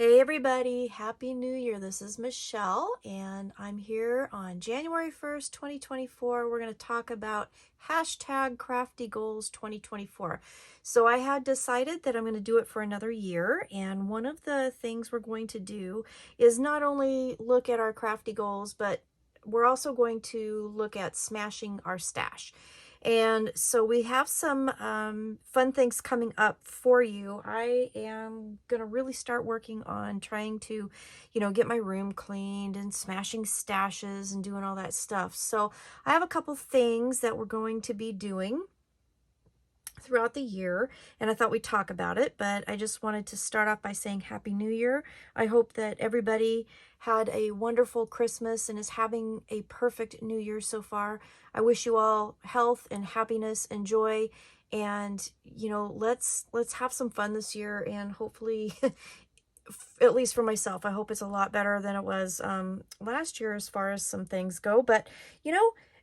Hey everybody, Happy New Year. This is Michelle and I'm here on January 1st, 2024. We're going to talk about hashtag Crafty Goals 2024. So I had decided that I'm going to do it for another year, and one of the things we're going to do is not only look at our crafty goals, but we're also going to look at smashing our stash. And so we have some fun things coming up for you. I am going to really start working on trying to, get my room cleaned and smashing stashes and doing all that stuff. So I have a couple things that we're going to be doing throughout the year, and I thought we'd talk about it, but I just wanted to start off by saying Happy New Year. I hope that everybody had a wonderful Christmas and is having a perfect New Year so far. I wish you all health and happiness and joy, and let's have some fun this year, and hopefully at least for myself, I hope it's a lot better than it was last year as far as some things go. But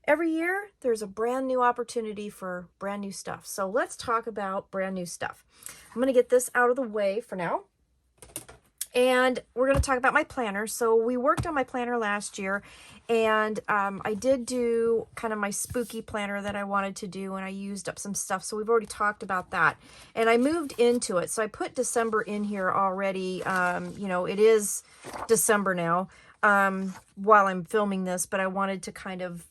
every year there's a brand new opportunity for brand new stuff. So let's talk about brand new stuff. I'm going to get this out of the way for now. And we're going to talk about my planner. So we worked on my planner last year, and I did do kind of my spooky planner that I wanted to do, and I used up some stuff. So we've already talked about that. And I moved into it. So I put December in here already. It is December now while I'm filming this, but I wanted to kind of,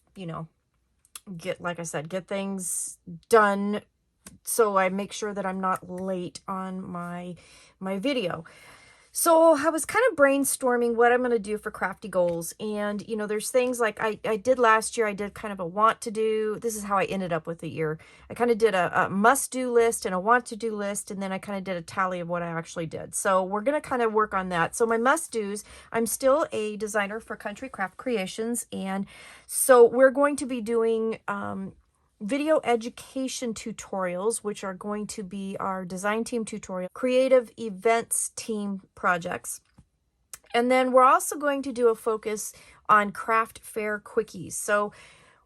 get things done so I make sure that I'm not late on my video. So I was kind of brainstorming what I'm going to do for Crafty Goals. And, there's things like I did last year. I did kind of a want to do. This is how I ended up with the year. I kind of did a must do list and a want to do list. And then I kind of did a tally of what I actually did. So we're going to kind of work on that. So my must do's, I'm still a designer for Country Craft Creations. And so we're going to be doing video education tutorials, which are going to be our design team tutorial, creative events team projects. And then we're also going to do a focus on craft fair quickies. So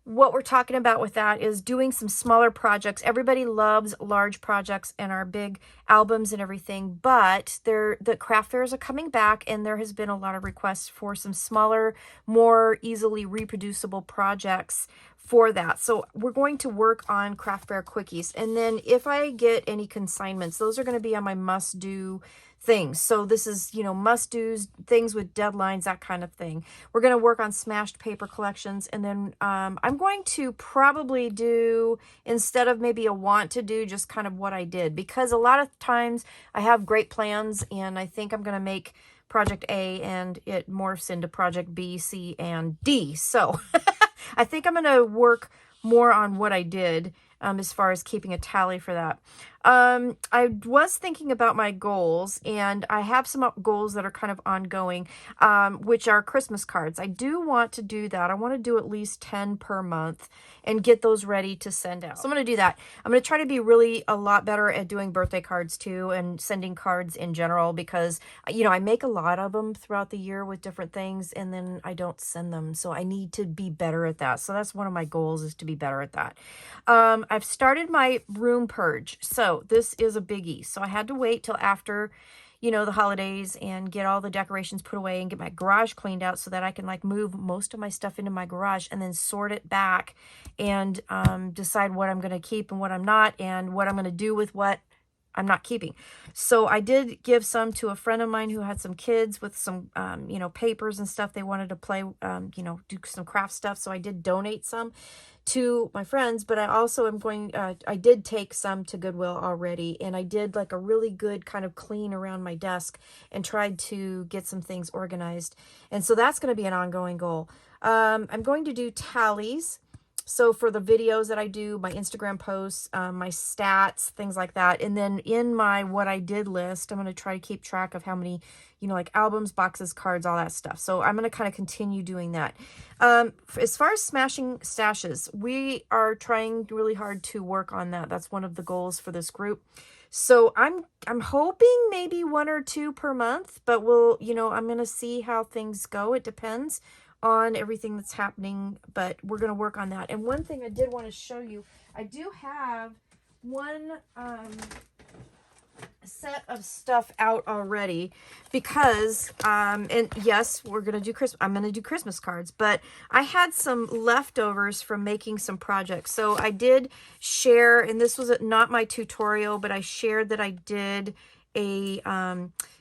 what we're talking about with that is doing some smaller projects. Everybody loves large projects and our big albums and everything, but the craft fairs are coming back, and there has been a lot of requests for some smaller, more easily reproducible projects for that. So we're going to work on craft fair quickies. And then if I get any consignments, those are going to be on my must do things. So this is, must do's, things with deadlines, that kind of thing. We're going to work on smashed paper collections. And then I'm going to probably do, instead of maybe a want to do, just kind of what I did, because a lot of times I have great plans and I think I'm going to make project A and it morphs into project B, C, and D. So I think I'm going to work more on what I did as far as keeping a tally for that. I was thinking about my goals, and I have some goals that are kind of ongoing, which are Christmas cards. I do want to do that. I want to do at least 10 per month and get those ready to send out. So I'm going to do that. I'm going to try to be really a lot better at doing birthday cards too, and sending cards in general, because, I make a lot of them throughout the year with different things, and then I don't send them. So I need to be better at that. So that's one of my goals, is to be better at that. I've started my room purge. So this is a biggie. So I had to wait till after, the holidays and get all the decorations put away and get my garage cleaned out so that I can move most of my stuff into my garage and then sort it back and decide what I'm going to keep and what I'm not, and what I'm going to do with what I'm not keeping. So I did give some to a friend of mine who had some kids with some, papers and stuff. They wanted to play, do some craft stuff. So I did donate some to my friends, but I also am going, I did take some to Goodwill already, and I did a really good kind of clean around my desk and tried to get some things organized. And so that's going to be an ongoing goal. I'm going to do tallies. So for the videos that I do, my Instagram posts, my stats, things like that. And then in my what I did list, I'm going to try to keep track of how many, albums, boxes, cards, all that stuff. So I'm going to kind of continue doing that. As far as smashing stashes, we are trying really hard to work on that. That's one of the goals for this group. So I'm hoping maybe 1 or 2 per month, but I'm going to see how things go. It depends on everything that's happening, but we're going to work on that. And one thing I did want to show you, I do have one set of stuff out already because and yes, we're gonna do I'm gonna do Christmas cards, but I had some leftovers from making some projects. So I did share, and this was not my tutorial, but I shared that I did a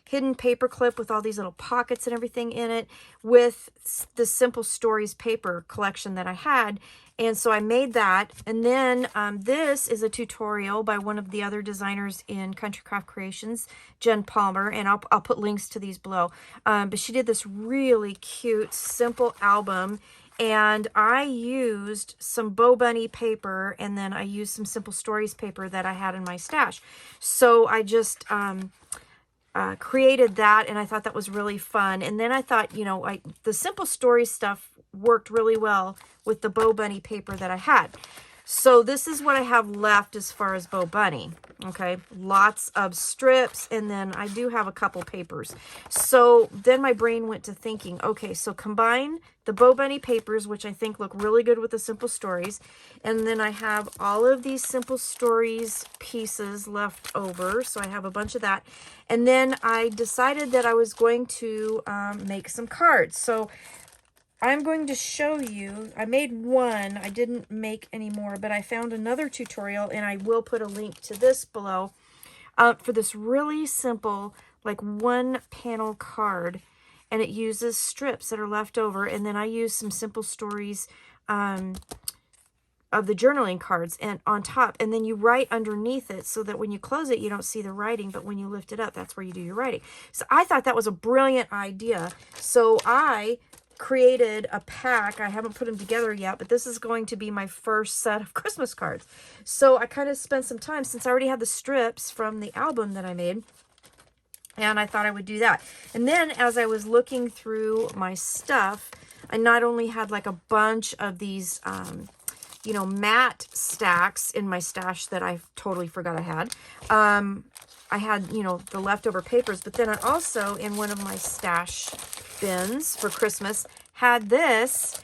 hidden paper clip with all these little pockets and everything in it with the Simple Stories paper collection that I had. And so I made that. And then this is a tutorial by one of the other designers in Country Craft Creations, Jen Palmer, and I'll put links to these below. But she did this really cute, simple album, and I used some Bo Bunny paper, and then I used some Simple Stories paper that I had in my stash. So I just created that, and I thought that was really fun. And then I thought, you know, the Simple Stories stuff worked really well with the Bo Bunny paper that I had. So this is what I have left as far as Bo Bunny. Okay, lots of strips, and then I do have a couple papers. So then my brain went to thinking, okay, so combine the Bo Bunny papers, which I think look really good with the Simple Stories, and then I have all of these Simple Stories pieces left over, so I have a bunch of that. And then I decided that I was going to make some cards. So I'm going to show you, I made one, I didn't make any more, but I found another tutorial, and I will put a link to this below for this really simple, like one panel card, and it uses strips that are left over, and then I use some Simple Stories of the journaling cards and on top, and then you write underneath it so that when you close it, you don't see the writing, but when you lift it up, that's where you do your writing. So I thought that was a brilliant idea. So I created a pack. I haven't put them together yet, but this is going to be my first set of Christmas cards. So I kind of spent some time, since I already had the strips from the album that I made, and I thought I would do that. And then as I was looking through my stuff, I not only had like a bunch of these you know, matte stacks in my stash that I totally forgot I had. I had, you know, the leftover papers, but then I also, in one of my stash bins for Christmas, had this.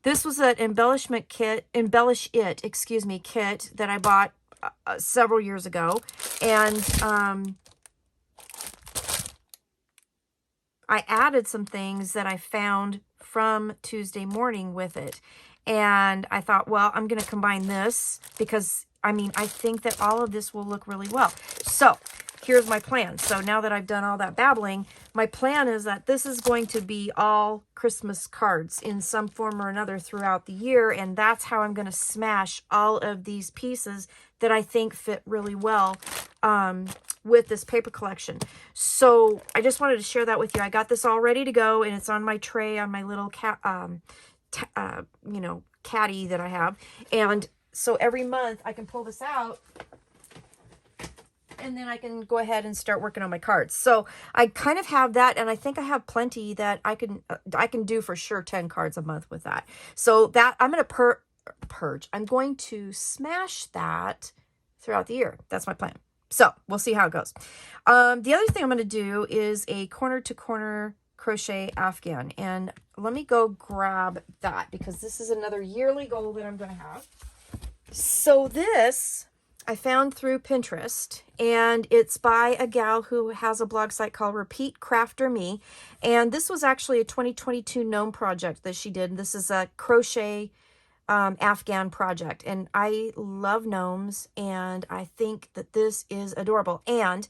This was an embellishment kit, kit that I bought several years ago. And I added some things that I found from Tuesday morning with it. And I thought, well, I'm going to combine this because, I mean, I think that all of this will look really well. So here's my plan. So now that I've done all that babbling, my plan is that this is going to be all Christmas cards in some form or another throughout the year. And that's how I'm going to smash all of these pieces that I think fit really well with this paper collection. So I just wanted to share that with you. I got this all ready to go, and it's on my tray on my little you know, caddy that I have. And so every month I can pull this out, and then I can go ahead and start working on my cards. So I kind of have that, and I think I have plenty that I can do for sure 10 cards a month with that. So that I'm going to purge. I'm going to smash that throughout the year. That's my plan. So we'll see how it goes. The other thing I'm going to do is a corner to corner crochet Afghan, and let me go grab that because this is another yearly goal that I'm going to have. So this I found through Pinterest, and it's by a gal who has a blog site called Repeat Crafter Me, and this was actually a 2022 gnome project that she did. This is a crochet Afghan project, and I love gnomes, and I think that this is adorable. And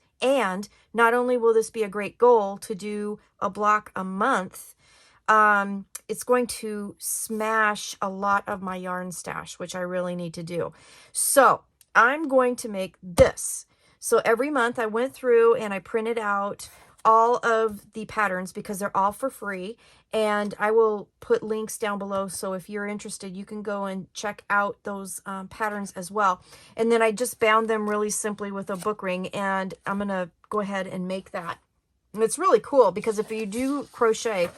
not only will this be a great goal to do a block a month, it's going to smash a lot of my yarn stash, which I really need to do. So I'm going to make this. So every month I went through and I printed out all of the patterns because they're all for free, and I will put links down below, so if you're interested you can go and check out those patterns as well. And then I just bound them really simply with a book ring, and I'm gonna go ahead and make that. And it's really cool because if you do crochet,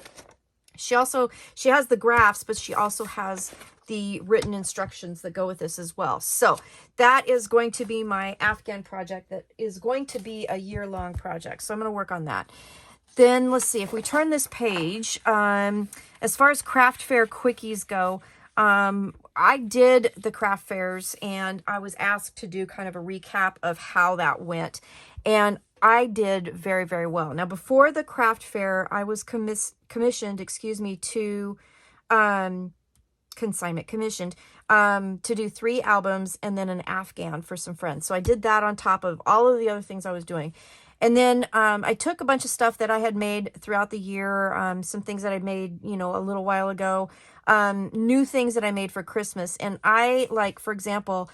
she has the graphs, but she also has the written instructions that go with this as well. So that is going to be my Afghan project that is going to be a year-long project. So I'm going to work on that. Then let's see, if we turn this page, as far as craft fair quickies go, I did the craft fairs, and I was asked to do kind of a recap of how that went. And I did very, very well. Now, before the craft fair, I was commissioned, excuse me, to commissioned to do 3 albums and then an Afghan for some friends. So I did that on top of all of the other things I was doing. And then I took a bunch of stuff that I had made throughout the year, some things that I made, you know, a little while ago, new things that I made for Christmas. And I, like, for example,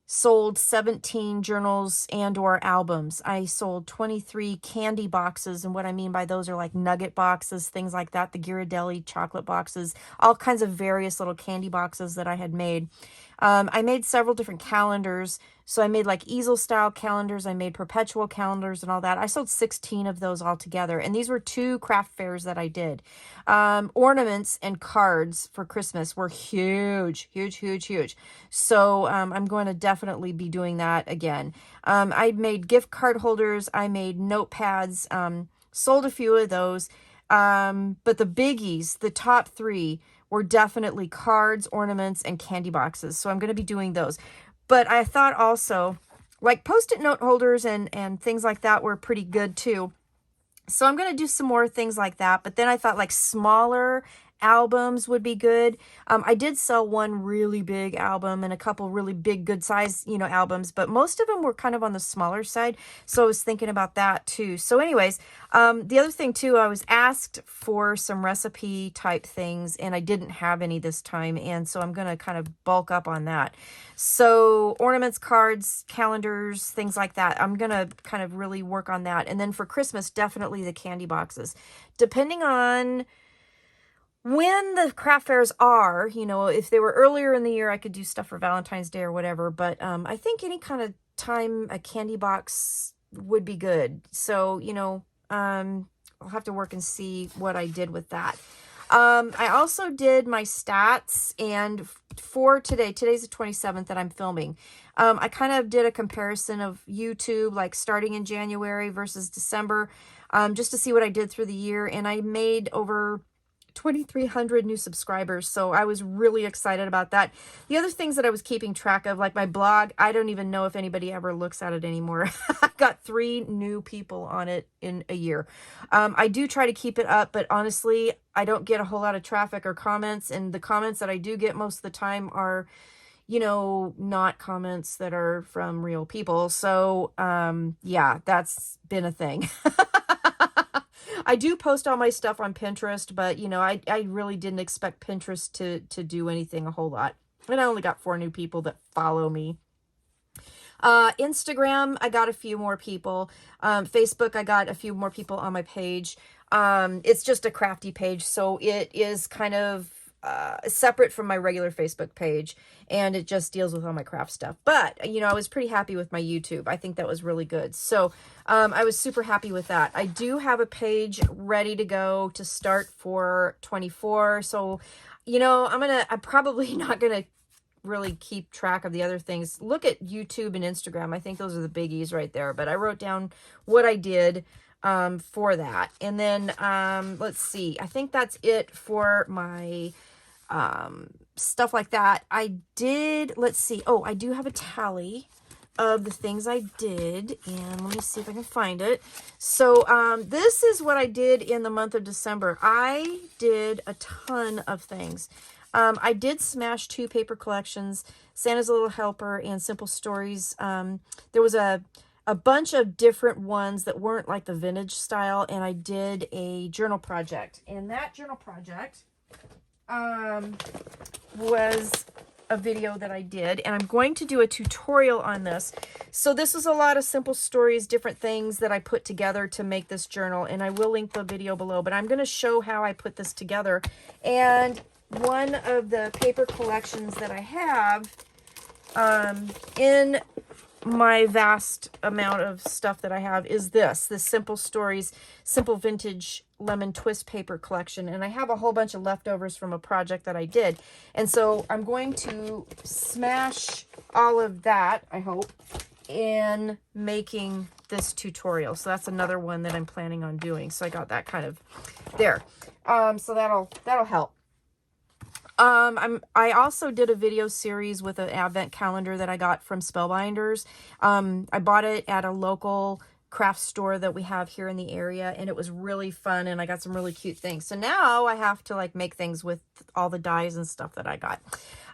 sold 17 journals and or albums. I sold 23 candy boxes, and what I mean by those are like nugget boxes, things like that, the Ghirardelli chocolate boxes, all kinds of various little candy boxes that I had made. I made several different calendars. So I made like easel style calendars. I made perpetual calendars and all that. I sold 16 of those all together. And these were 2 craft fairs that I did. Ornaments and cards for Christmas were huge, huge, huge, huge. So I'm going to definitely be doing that again. I made gift card holders. I made notepads, sold a few of those. But the biggies, the top 3, were definitely cards, ornaments, and candy boxes. So I'm going to be doing those. But I thought also, like, Post-it note holders and things like that were pretty good too. So I'm going to do some more things like that. But then I thought, like, smaller albums would be good. I did sell one really big album and a couple really big, good size, you know, albums, but most of them were kind of on the smaller side. So I was thinking about that too. So anyways, the other thing too, I was asked for some recipe type things and I didn't have any this time. And so I'm going to kind of bulk up on that. So ornaments, cards, calendars, things like that. I'm going to kind of really work on that. And then for Christmas, definitely the candy boxes. Depending on when the craft fairs are, you know, if they were earlier in the year, I could do stuff for Valentine's Day or whatever. But I think any kind of time a candy box would be good. So, you know, I'll have to work and see what I did with that. I also did my stats, and for today's the 27th that I'm filming. I kind of did a comparison of YouTube, like starting in January versus December, just to see what I did through the year. And I made over 2,300 new subscribers. So I was really excited about that. The other things that I was keeping track of, like my blog, I don't even know if anybody ever looks at it anymore. I got 3 new people on it in a year. I do try to keep it up, but honestly, I don't get a whole lot of traffic or comments. And the comments that I do get most of the time are, you know, not comments that are from real people. So, yeah, that's been a thing. I do post all my stuff on Pinterest, but, you know, I really didn't expect Pinterest to do anything a whole lot. And I only got 4 new people that follow me. Instagram, I got a few more people. Facebook, I got a few more people on my page. It's just a crafty page, so it is kind of separate from my regular Facebook page, and it just deals with all my craft stuff. But, you know, I was pretty happy with my YouTube. I think that was really good. So I was super happy with that. I do have a page ready to go to start for 24. So, you know, I'm probably not going to really keep track of the other things. Look at YouTube and Instagram. I think those are the biggies right there. But I wrote down what I did for that. And then let's see. I think that's it for my stuff like that. I did, let's see. Oh, I do have a tally of the things I did, and let me see if I can find it. So this is what I did in the month of December. I did a ton of things. I did smash 2 paper collections, Santa's Little Helper and Simple Stories. There was a bunch of different ones that weren't like the vintage style, and I did a journal project. And that journal project was a video that I did, and I'm going to do a tutorial on this. So this was a lot of simple stories, different things that I put together to make this journal, and I will link the video below, but I'm going to show how I put this together. And one of the paper collections that I have in my vast amount of stuff that I have is this Simple Stories, Simple Vintage Lemon Twist paper collection. And I have a whole bunch of leftovers from a project that I did. And so I'm going to smash all of that, I hope, in making this tutorial. So that's another one that I'm planning on doing. So I got that kind of there. So that'll help. I also did a video series with an advent calendar that I got from Spellbinders. I bought it at a local craft store that we have here in the area, and it was really fun, and I got some really cute things. So now I have to like make things with all the dies and stuff that I got.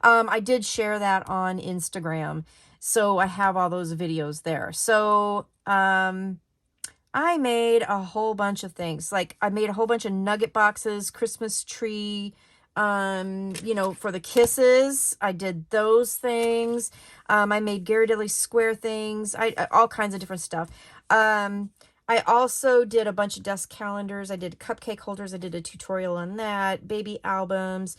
I did share that on Instagram, so I have all those videos there. So I made a whole bunch of things. Like I made a whole bunch of nugget boxes, Christmas tree, you know, for the kisses. I did those things. I made Ghirardelli square things. All kinds of different stuff. I also did a bunch of desk calendars. I did cupcake holders. I did a tutorial on that, baby albums,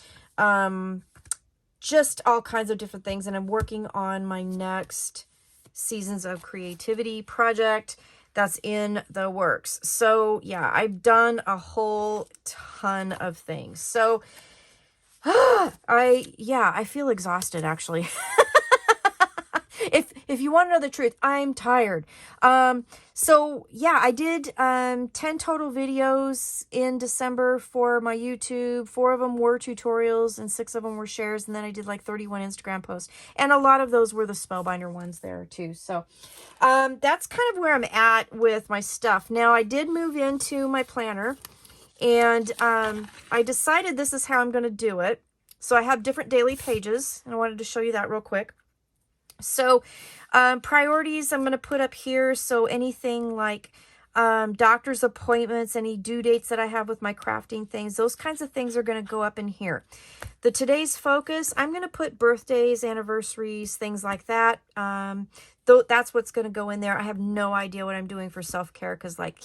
just all kinds of different things. And I'm working on my next Seasons of Creativity project that's in the works. So yeah, I've done a whole ton of things. So I feel exhausted actually. If you want to know the truth, I'm tired. So yeah, I did 10 total videos in December for my YouTube. 4 of them were tutorials and 6 of them were shares. And then I did like 31 Instagram posts. And a lot of those were the Spellbinder ones there too. So that's kind of where I'm at with my stuff. Now I did move into my planner, and I decided this is how I'm going to do it. So I have different daily pages, and I wanted to show you that real quick. So priorities I'm going to put up here. So anything like doctor's appointments, any due dates that I have with my crafting things, those kinds of things are going to go up in here. The today's focus, I'm going to put birthdays, anniversaries, things like that. That's what's going to go in there. I have no idea what I'm doing for self-care because like,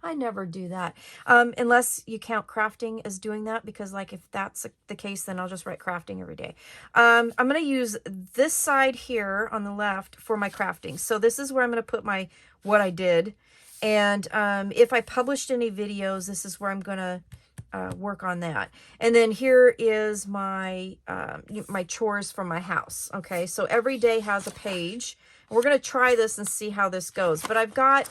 I never do that. Unless you count crafting as doing that, because like if that's the case, then I'll just write crafting every day. I'm going to use this side here on the left for my crafting. So this is where I'm going to put my, what I did. And if I published any videos, this is where I'm going to work on that. And then here is my my chores from my house. Okay, so every day has a page. We're going to try this and see how this goes. But I've got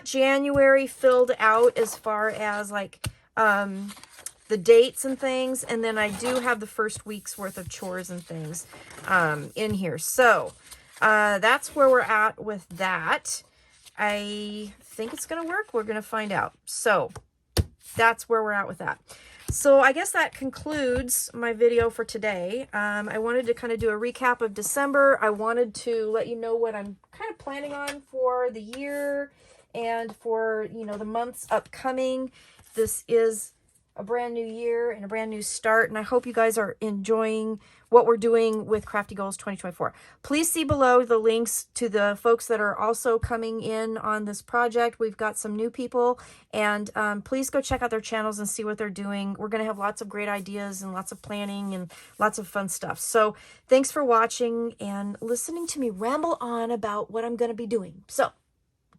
January filled out as far as like the dates and things, and then I do have the first week's worth of chores and things in here. So that's where we're at with that. I think it's going to work. We're going to find out. So that's where we're at with that. So I guess that concludes my video for today. I wanted to kind of do a recap of December. I wanted to let you know what I'm kind of planning on for the year and for, you know, the months upcoming. This is a brand new year and a brand new start, and I hope you guys are enjoying what we're doing with Crafty Goals 2024. Please see below the links to the folks that are also coming in on this project. We've got some new people, and please go check out their channels and see what they're doing. We're going to have lots of great ideas and lots of planning and lots of fun stuff. So thanks for watching and listening to me ramble on about what I'm going to be doing. So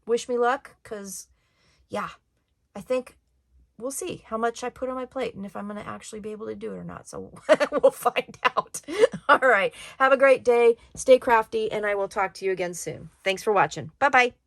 wish me luck, because yeah, I think we'll see how much I put on my plate and if I'm going to actually be able to do it or not. So we'll find out. All right. Have a great day. Stay crafty, and I will talk to you again soon. Thanks for watching. Bye-bye.